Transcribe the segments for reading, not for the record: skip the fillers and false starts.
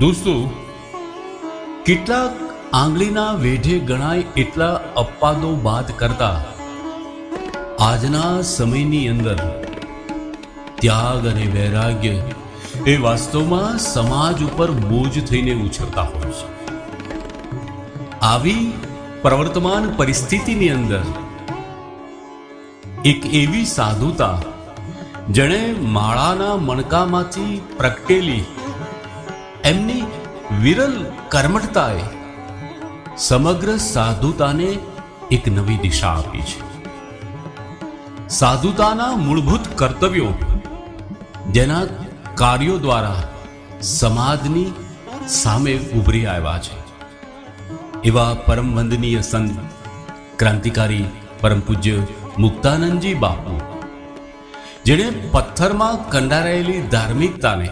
દોસ્તો, કેટલાક આંગળીના વેઢે ગણાય એટલા અપવાદો બાદ કરતા આજના સમયની અંદર ત્યાગ અને વૈરાગ્ય એ વાસ્તવમાં સમાજ ઉપર બોજ થઈને ઉછળતા હોય છે. આવી પ્રવર્તમાન પરિસ્થિતિની અંદર એક એવી સાધુતા જેણે માળાના મણકામાંથી પ્રગટેલી એમની વિરલ કર્મઠતાએ સમગ્ર સાધુતાને એક નવી દિશા આપી છે. સાધુતાના મૂળભૂત કર્તવ્યો જેના કાર્યો દ્વારા સમાજની સામે ઉભરી આવ્યા છે, એવા પરમ વંદનીય સંત ક્રાંતિકારી પરમ પૂજ્ય મુક્તાનંદજી બાપુ, જેણે પથ્થરમાં કંડારાયેલી ધાર્મિકતાને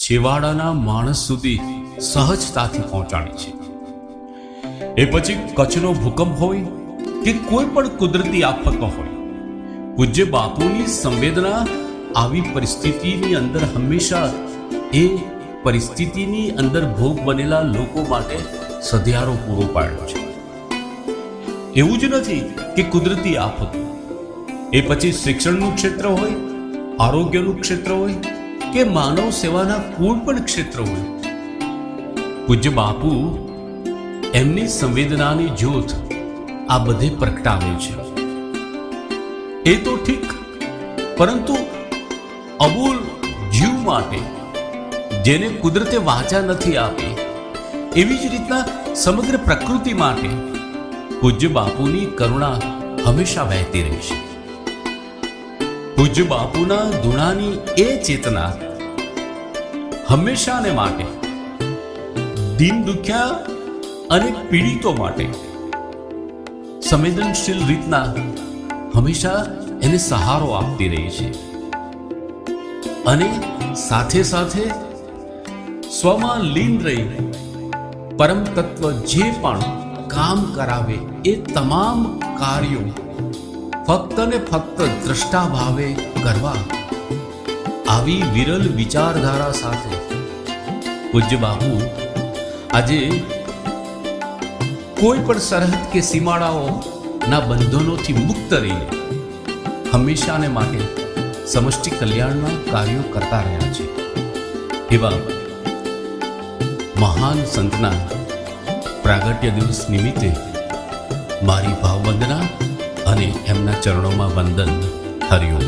છેવાડાના માણસ સુધી સહજતાથી પહોંચાડી છે. એ પછી કચ્છનો ભૂકંપ હોય કે કોઈ પણ કુદરતી આફતો હોય, પૂજ્ય બાપુની સંવેદના આવી પરિસ્થિતિની અંદર હંમેશા એ પરિસ્થિતિની અંદર ભોગ બનેલા લોકો માટે સધિયારો પૂરો પાડ્યો છે. એવું જ નથી કે કુદરતી આફતો, એ પછી શિક્ષણનું ક્ષેત્ર હોય, આરોગ્યનું ક્ષેત્ર હોય કે માનવ સેવાના કોઈ પણ ક્ષેત્ર હોય, પૂજ્ય બાપુ એમની સંવેદનાની જ્યોત આ બધે પ્રગટાવે છે. એ તો ઠીક, પરંતુ અબોલ જીવ માટે જેને કુદરતે વાચા નથી આપી, એવી જ રીતના સમગ્ર પ્રકૃતિ માટે પૂજ્ય બાપુની કરુણા હંમેશા વહેતી રહી છે. પૂજ્ય બાપુના ધૂણાની એ ચેતના હંમેશાને માટે દીન દુખ્યા અને પીડિતો માટે સંવેદનશીલ રીતના હંમેશા એને સહારો આપતી રહી છે. અને સાથે સાથે સ્વમાં લીન રહી પરમ તત્વ જે પણ કામ કરાવે એ તમામ કાર્યો ફક્ત ને ફક્ત દ્રષ્ટા ભાવે કરવા, આવી વિરલ વિચારધારા સાથે પૂજ્ય બાપુ આજે કોઈ પણ સરહદ કે સીમાડાઓના બંધનોથી મુક્ત રહીને હંમેશાને માટે સમષ્ટિ કલ્યાણના કાર્યો કરતા રહ્યા છે. એવા મહાન સંતના પ્રાગટ્ય દિવસ નિમિત્તે મારી ભાવવંદના અને એમના ચરણોમાં વંદન. હરિઓમ.